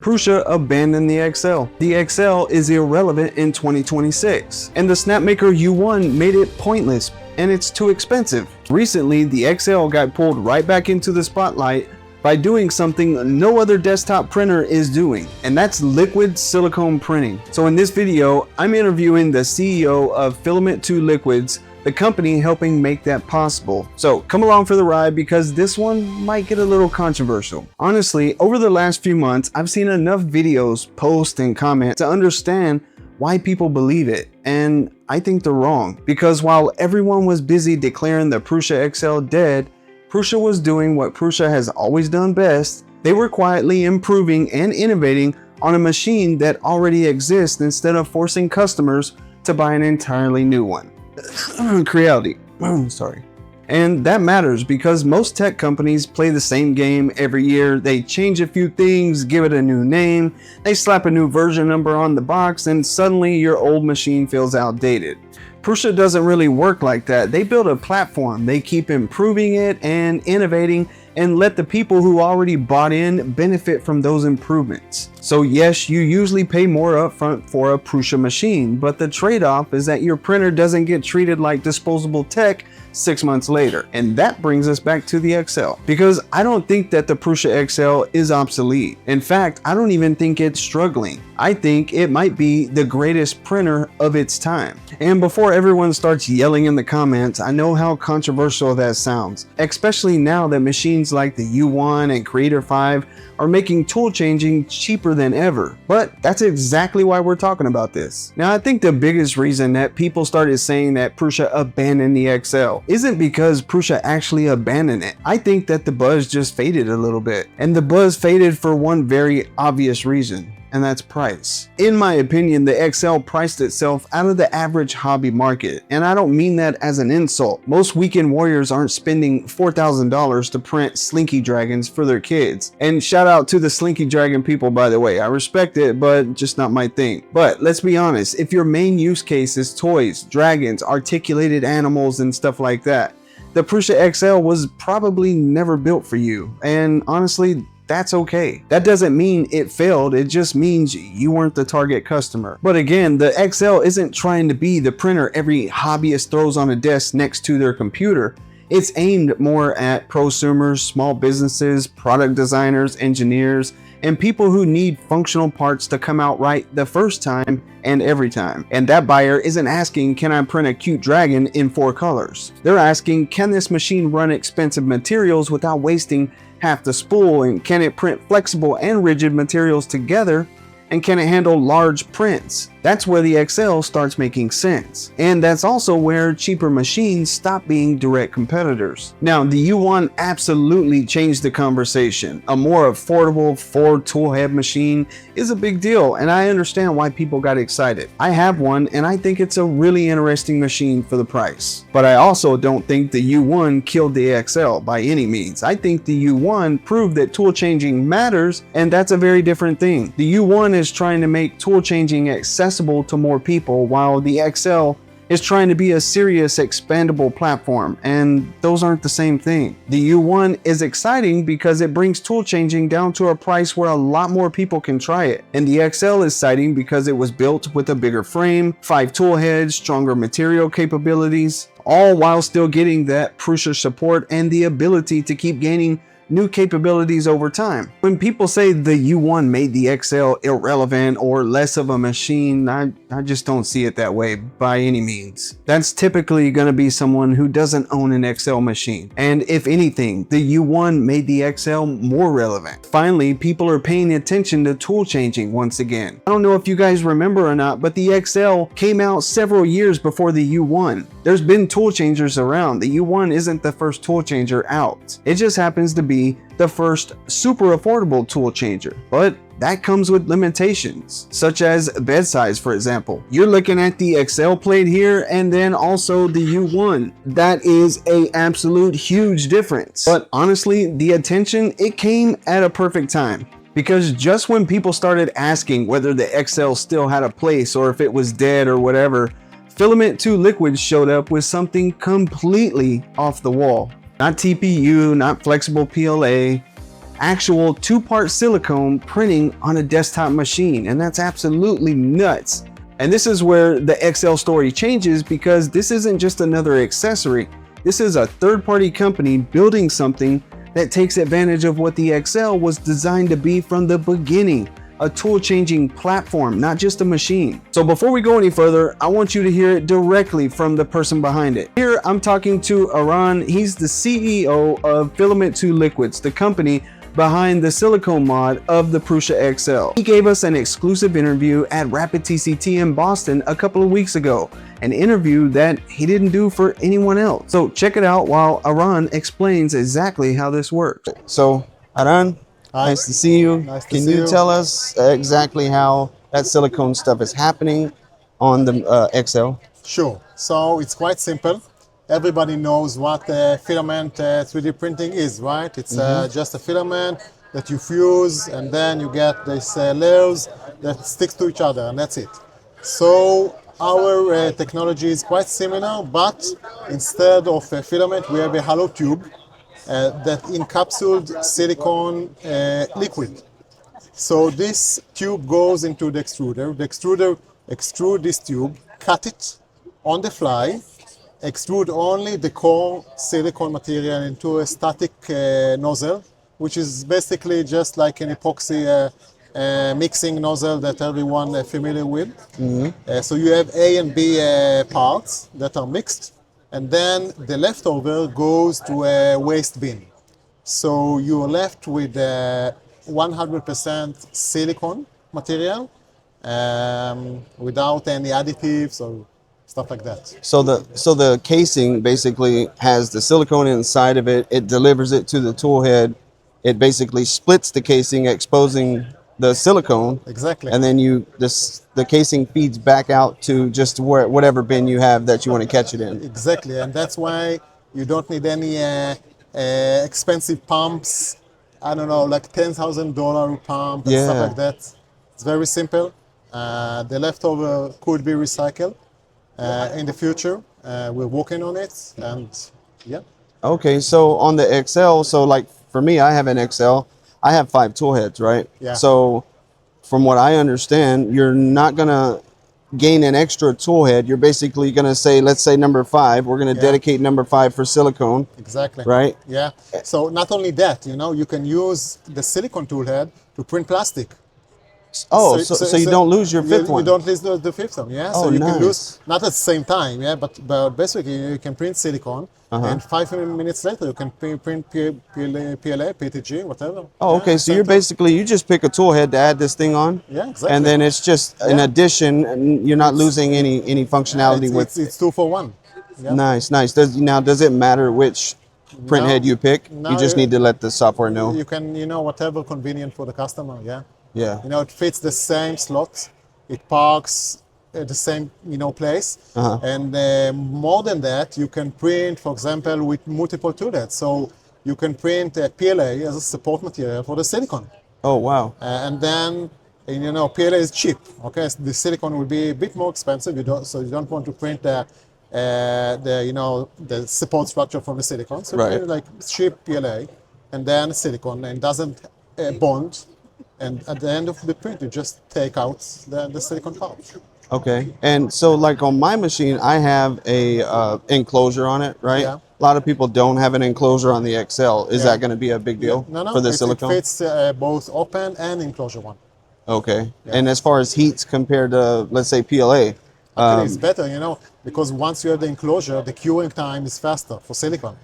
Prusa abandoned the XL. The XL is irrelevant in 2026, and the Snapmaker U1 made it pointless, and it's too expensive. Recently, the XL got pulled right back into the spotlight by doing something no other desktop printer is doing, and that's liquid silicone printing. So in this video, I'm interviewing the CEO of Filament 2 Liquids, the company helping make that possible. So come along for the ride, because this one might get a little controversial. Honestly, over the last few months, I've seen enough videos, posts, and comments to understand why people believe it, and I think they're wrong. Because while everyone was busy declaring the Prusa XL dead, Prusa was doing what Prusa has always done best. They were quietly improving and innovating on a machine that already exists instead of forcing customers to buy an entirely new one. Creality. Sorry. And that matters because most tech companies play the same game every year. They change a few things, give it a new name, they slap a new version number on the box, and suddenly your old machine feels outdated. Prusa doesn't really work like that. They build a platform, they keep improving it and innovating, and let the people who already bought in benefit from those improvements. So yes, you usually pay more upfront for a Prusa machine, but the trade-off is that your printer doesn't get treated like disposable tech 6 months later. And that brings us back to the XL, because I don't think that the Prusa XL is obsolete. In fact, I don't even think it's struggling. I think it might be the greatest printer of its time. And before everyone starts yelling in the comments, I know how controversial that sounds, especially now that machines like the U1 and Creator 5 are making tool changing cheaper than ever. But that's exactly why we're talking about this. Now, I think the biggest reason that people started saying that Prusa abandoned the XL isn't because Prusa actually abandoned it. I think that the buzz just faded a little bit. And the buzz faded for one very obvious reason, and that's price. In my opinion, the XL priced itself out of the average hobby market, and I don't mean that as an insult. Most weekend warriors aren't spending $4,000 to print Slinky Dragons for their kids. And shout out to the Slinky Dragon people, by the way. I respect it, but just not my thing. But let's be honest, if your main use case is toys, dragons, articulated animals, and stuff like that, the Prusa XL was probably never built for you. And honestly, that's okay. That doesn't mean it failed, it just means you weren't the target customer. But again, the XL isn't trying to be the printer every hobbyist throws on a desk next to their computer. It's aimed more at prosumers, small businesses, product designers, engineers, and people who need functional parts to come out right the first time and every time. And that buyer isn't asking, can I print a cute dragon in 4 colors? They're asking, can this machine run expensive materials without wasting half the spool, and can it print flexible and rigid materials together, and can it handle large prints? That's where the XL starts making sense. And that's also where cheaper machines stop being direct competitors. Now, the U1 absolutely changed the conversation. A more affordable 4-tool head machine is a big deal, and I understand why people got excited. I have one, and I think it's a really interesting machine for the price. But I also don't think the U1 killed the XL by any means. I think the U1 proved that tool changing matters, and that's a very different thing. The U1 is trying to make tool changing accessible to more people, while the XL is trying to be a serious expandable platform, and those aren't the same thing. The U1 is exciting because it brings tool changing down to a price where a lot more people can try it, and the XL is exciting because it was built with a bigger frame, 5 tool heads, stronger material capabilities, all while still getting that Prusa support and the ability to keep gaining new capabilities over time. When people say the U1 made the XL irrelevant or less of a machine, I just don't see it that way by any means. That's typically going to be someone who doesn't own an XL machine. And if anything, the U1 made the XL more relevant. Finally, people are paying attention to tool changing once again. I don't know if you guys remember or not, but the XL came out several years before the U1. There's been tool changers around. The U1 isn't the first tool changer out. It just happens to be the first super affordable tool changer, but that comes with limitations, such as bed size, for example. You're looking at the XL plate here and then also the U1. That is a absolute huge difference. But honestly, the attention, it came at a perfect time. Because just when people started asking whether the XL still had a place or if it was dead or whatever, Filament 2 Liquids showed up with something completely off the wall. Not TPU, not flexible PLA, actual two-part silicone printing on a desktop machine, and that's absolutely nuts. And this is where the XL story changes, because this isn't just another accessory. This is a third-party company building something that takes advantage of what the XL was designed to be from the beginning. A tool-changing platform, not just a machine. So before we go any further, I want you to hear it directly from the person behind it. Here, I'm talking to Aron. He's the CEO of Filament 2 Liquids, the company behind the silicone mod of the Prusa XL. He gave us an exclusive interview at Rapid TCT in Boston a couple of weeks ago, an interview that he didn't do for anyone else. So check it out while Aron explains exactly how this works. So Aron, Hi. nice to see you. Nice to Can see you you. tell us exactly how that silicone stuff is happening on the XL? Sure. So it's quite simple. Everybody knows what filament 3D printing is, right? It's just a filament that you fuse, and then you get these layers that sticks to each other, and that's it. So our technology is quite similar, but instead of a filament, we have a hollow tube that encapsulates silicone liquid. So this tube goes into the extruder. The extruder extrudes this tube, cut it on the fly, extrude only the core silicone material into a static nozzle, which is basically just like an epoxy mixing nozzle that everyone is familiar with. So you have A and B parts that are mixed, and then the leftover goes to a waste bin. So you're left with 100% silicone material without any additives or stuff like that. So the casing basically has the silicone inside of it. It delivers it to the tool head. It basically splits the casing, exposing the silicone. Exactly. And then the casing feeds back out to just whatever bin you have that you want to catch it in. Exactly, and that's why you don't need any expensive pumps. I don't know, like $10,000 pump and stuff like that. It's very simple. The leftover could be recycled in the future. We're working on it, and yeah. Okay, so on the XL, so like for me, I have an XL. I have 5 tool heads, right? Yeah. So from what I understand, you're not gonna gain an extra tool head. You're basically gonna say, let's say number 5, we're gonna dedicate number 5 for silicone. Exactly. Right? Yeah. So not only that, you can use the silicone tool head to print plastic. Oh, so you don't lose your fifth one. You don't lose the fifth one, yeah. Oh, so you nice. can lose, not at the same time, yeah, but basically you can print silicone, and 5 minutes later you can print PLA, PTG, whatever. Oh, okay. So you're basically, you just pick a tool head to add this thing on. Yeah, exactly. And then it's just an addition, and you're not losing any functionality with. It's 2 for 1. Yeah. Nice. Does it matter which print head you pick? No, you just need to let the software know. You can, whatever convenient for the customer, yeah. Yeah. It fits the same slot. It parks at the same, place. And more than that, you can print, for example, with multiple tool heads. So you can print a PLA as a support material for the silicone. Oh, wow. And then, PLA is cheap. Okay, so the silicone will be a bit more expensive. You don't want to print the support structure from the silicone. So Right. you print like cheap PLA, and then silicone, and doesn't bond. And at the end of the print, you just take out the silicone part. Okay. And so like on my machine, I have a enclosure on it, right? Yeah. A lot of people don't have an enclosure on the XL. Is that going to be a big deal No, for the it silicone? fits both open and enclosure one. Okay. Yeah. And as far as heats compared to, let's say, PLA? Actually, it's better, because once you have the enclosure, the curing time is faster for silicone.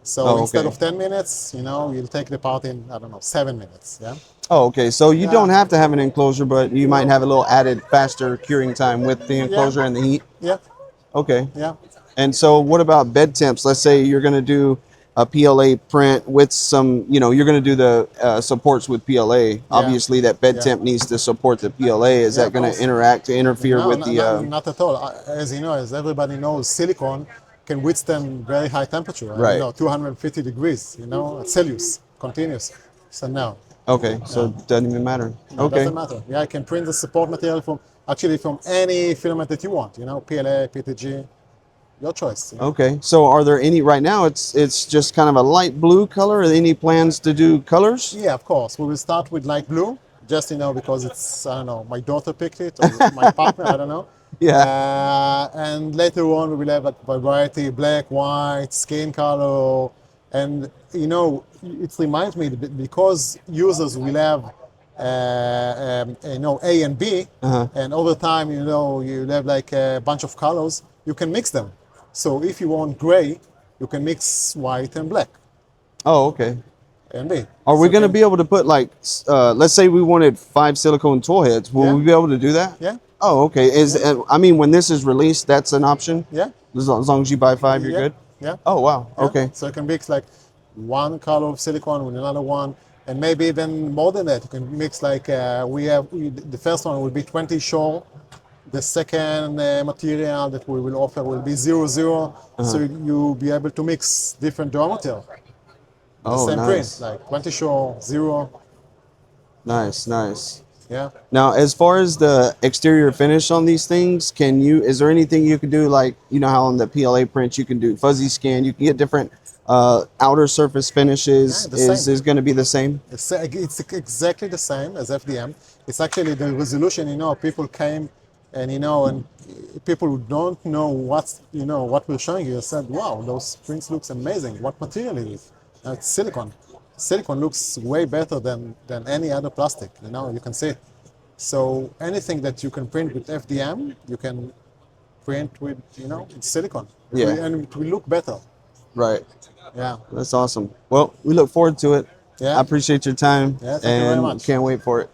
So instead of 10 minutes, you'll take the part in, 7 minutes, yeah? Oh, okay. So you don't have to have an enclosure, but you might have a little added faster curing time with the enclosure and the heat? Yeah. Okay. Yeah. And so what about bed temps? Let's say you're going to do a PLA print with some, you're going to do the supports with PLA. Obviously, that bed temp needs to support the PLA. Is that going to interfere with the... Not at all. As everybody knows, silicone can withstand very high temperature. Right. 250 degrees, Celsius, continuous. So no. Okay, so it doesn't even matter. No, it doesn't matter. Yeah, I can print the support material from any filament that you want, PLA, PTG. your choice. Okay, so are there any right now? It's just kind of a light blue color. Are there any plans to do colors? Yeah, of course. We will start with light blue, just because it's, I don't know, my daughter picked it or my partner, I don't know. Yeah. And later on, we will have a variety: black, white, skin color, and it reminds me that because users will have A and B, and over time, you have like a bunch of colors. You can mix them. So if you want gray, you can mix white and black. Oh, okay. And B. Are we So going to can- be able to put like, let's say we wanted 5 silicone tool heads. Will Yeah. we be able to do that? Yeah. Oh, okay. I mean, when this is released, that's an option? Yeah. As long as you buy 5, you're Yeah. good? Yeah. Oh, wow. Yeah. Okay. So you can mix like one color of silicone with another one, and maybe even more than that. You can mix like the first one will be 20 shore. The second material that we will offer will be 00. So you'll be able to mix different geometry. The Oh, same nice. print, like 20 shore, 0. Nice, nice. Yeah. Now, as far as the exterior finish on these things, is there anything you can do, like, you know how on the PLA prints you can do fuzzy scan, you can get different outer surface finishes. Yeah, the Is same. this going to be the same? It's exactly the same as FDM. It's actually the resolution. People came, and people who don't know what we're showing you said, "Wow, those prints looks amazing. What material is it?" It's silicone. Silicone looks way better than any other plastic. You can see it. So anything that you can print with FDM, you can print with silicone. Yeah. And it will look better. Right. Yeah. That's awesome. Well, we look forward to it. Yeah. I appreciate your time. Yeah, thank you very and much. Can't wait for it.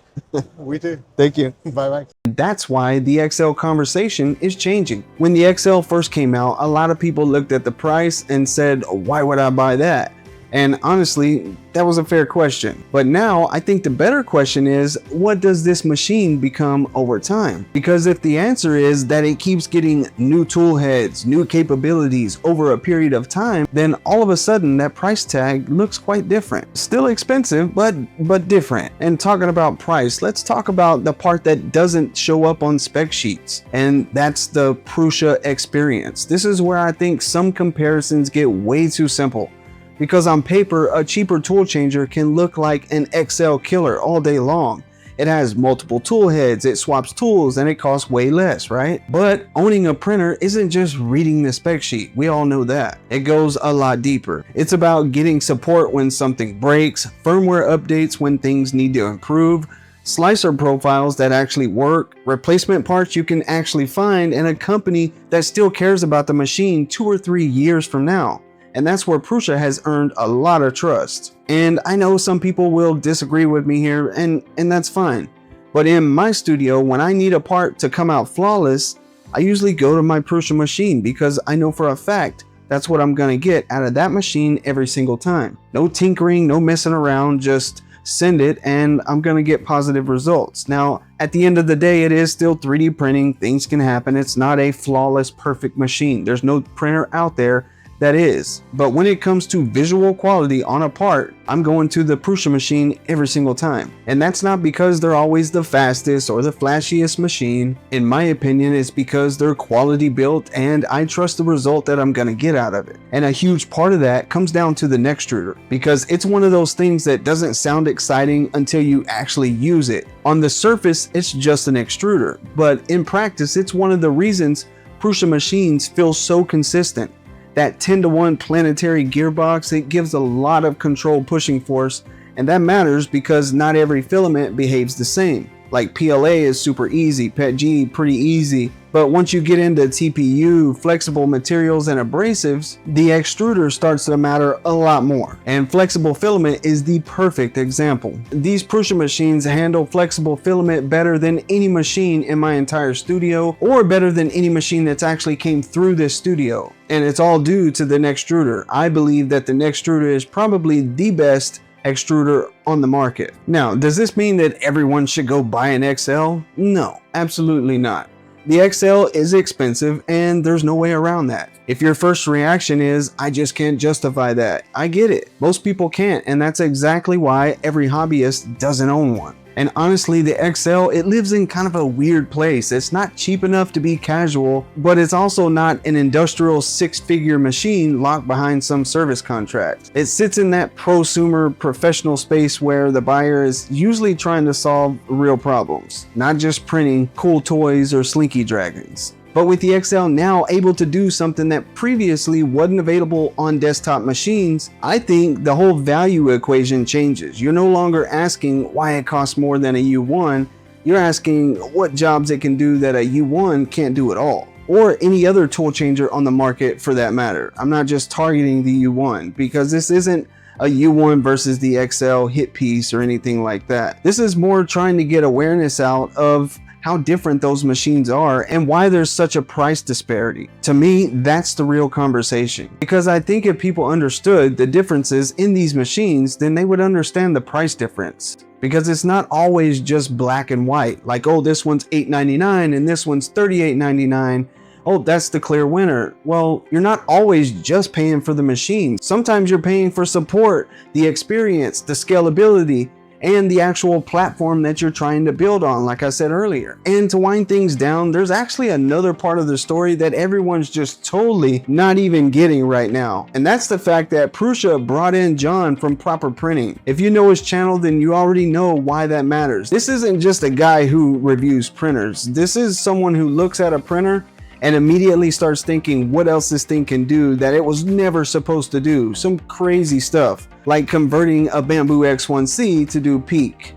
We do. Thank you. Bye bye. That's why the XL conversation is changing. When the XL first came out, a lot of people looked at the price and said, why would I buy that? And honestly, that was a fair question. But now I think the better question is, what does this machine become over time? Because if the answer is that it keeps getting new tool heads, new capabilities over a period of time, then all of a sudden that price tag looks quite different. Still expensive, but different. And talking about price, let's talk about the part that doesn't show up on spec sheets. And that's the Prusa experience. This is where I think some comparisons get way too simple. Because on paper, a cheaper tool changer can look like an XL killer all day long. It has multiple tool heads, it swaps tools, and it costs way less, right? But owning a printer isn't just reading the spec sheet. We all know that. It goes a lot deeper. It's about getting support when something breaks, firmware updates when things need to improve, slicer profiles that actually work, replacement parts you can actually find, and a company that still cares about the machine 2 or 3 years from now. And that's where Prusa has earned a lot of trust. And I know some people will disagree with me here, and that's fine. But in my studio, when I need a part to come out flawless, I usually go to my Prusa machine because I know for a fact that's what I'm gonna get out of that machine every single time. No tinkering, no messing around, just send it and I'm gonna get positive results. Now, at the end of the day, it is still 3D printing, things can happen. It's not a flawless, perfect machine. There's no printer out there that is. But when it comes to visual quality on a part, I'm going to the Prusa machine every single time. And that's not because they're always the fastest or the flashiest machine. In my opinion, it's because they're quality built and I trust the result that I'm gonna get out of it. And a huge part of that comes down to the Extruder, because it's one of those things that doesn't sound exciting until you actually use it. On the surface, it's just an extruder, but in practice, it's one of the reasons Prusa machines feel so consistent. That 10-to-1 planetary gearbox, it gives a lot of control pushing force, and that matters because not every filament behaves the same. Like PLA is super easy, PETG pretty easy, but once you get into TPU, flexible materials, and abrasives, the extruder starts to matter a lot more. And flexible filament is the perfect example. These Prusa machines handle flexible filament better than any machine in my entire studio, or better than any machine that's actually came through this studio. And it's all due to the Extruder. I believe that the Extruder is probably the best extruder on the market. Now, does this mean that everyone should go buy an XL? No, absolutely not. The XL is expensive and there's no way around that. If your first reaction is, I just can't justify that, I get it. Most people can't, and that's exactly why every hobbyist doesn't own one. And honestly, the XL, it lives in kind of a weird place. It's not cheap enough to be casual, but it's also not an industrial six-figure machine locked behind some service contract. It sits in that prosumer professional space where the buyer is usually trying to solve real problems, not just printing cool toys or slinky dragons. But with the XL now able to do something that previously wasn't available on desktop machines, I think the whole value equation changes. You're no longer asking why it costs more than a U1, you're asking what jobs it can do that a U1 can't do at all. Or any other tool changer on the market for that matter. I'm not just targeting the U1 because this isn't a U1 versus the XL hit piece or anything like that. This is more trying to get awareness out of how different those machines are and why there's such a price disparity. To me, that's the real conversation. Because I think if people understood the differences in these machines, then they would understand the price difference. Because it's not always just black and white, like, oh, this one's $8.99 and this one's $38.99. Oh, that's the clear winner. Well, you're not always just paying for the machine. Sometimes you're paying for support, the experience, the scalability, and the actual platform that you're trying to build on, like I said earlier. And to wind things down, there's actually another part of the story that everyone's just totally not even getting right now. And that's the fact that Prusa brought in John from Proper Printing. If you know his channel, then you already know why that matters. This isn't just a guy who reviews printers. This is someone who looks at a printer and immediately starts thinking what else this thing can do that it was never supposed to do. Some crazy stuff, like converting a Bamboo X1C to do peak.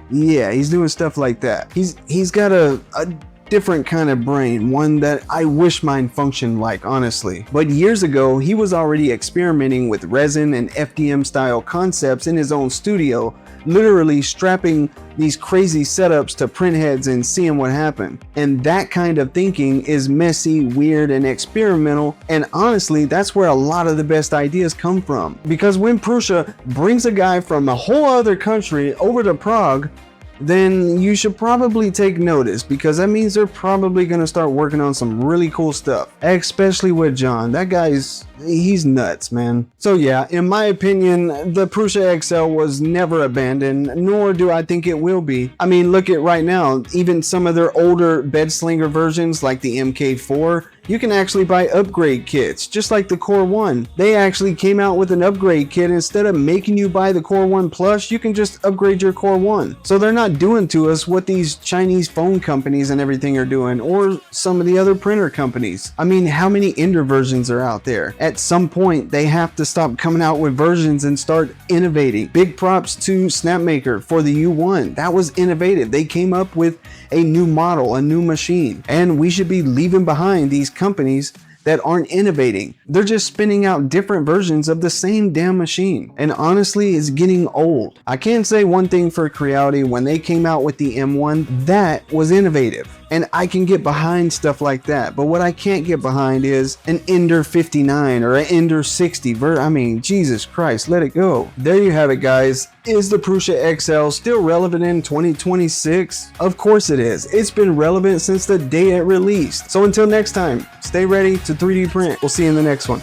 Yeah, he's doing stuff like that. He's got a different kind of brain, one that I wish mine functioned like, honestly. But years ago, he was already experimenting with resin and FDM style concepts in his own studio, literally strapping these crazy setups to print heads and seeing what happened. And that kind of thinking is messy, weird, and experimental. And honestly, that's where a lot of the best ideas come from. Because when Prusa brings a guy from a whole other country over to Prague, then you should probably take notice, because that means they're probably going to start working on some really cool stuff, especially with John. That guy's, he's nuts, man. So yeah, in my opinion, the Prusa XL was never abandoned, nor do I think it will be. I mean, look at right now, even some of their older bed slinger versions like the MK4, you can actually buy upgrade kits, just like the Core 1. They actually came out with an upgrade kit. Instead of making you buy the Core 1 Plus, you can just upgrade your Core 1. So they're not doing to us what these Chinese phone companies and everything are doing, or some of the other printer companies. I mean, how many Ender versions are out there? At some point, they have to stop coming out with versions and start innovating. Big props to Snapmaker for the U1. That was innovative. They came up with a new model, a new machine, and we should be leaving behind these companies that aren't innovating. They're just spinning out different versions of the same damn machine. And honestly, it's getting old. I can say one thing for Creality: when they came out with the M1, that was innovative. And I can get behind stuff like that. But what I can't get behind is an Ender 59 or an Ender 60. I mean, Jesus Christ, let it go. There you have it, guys. Is the Prusa XL still relevant in 2026? Of course it is. It's been relevant since the day it released. So until next time, stay ready to 3D print. We'll see you in the next one.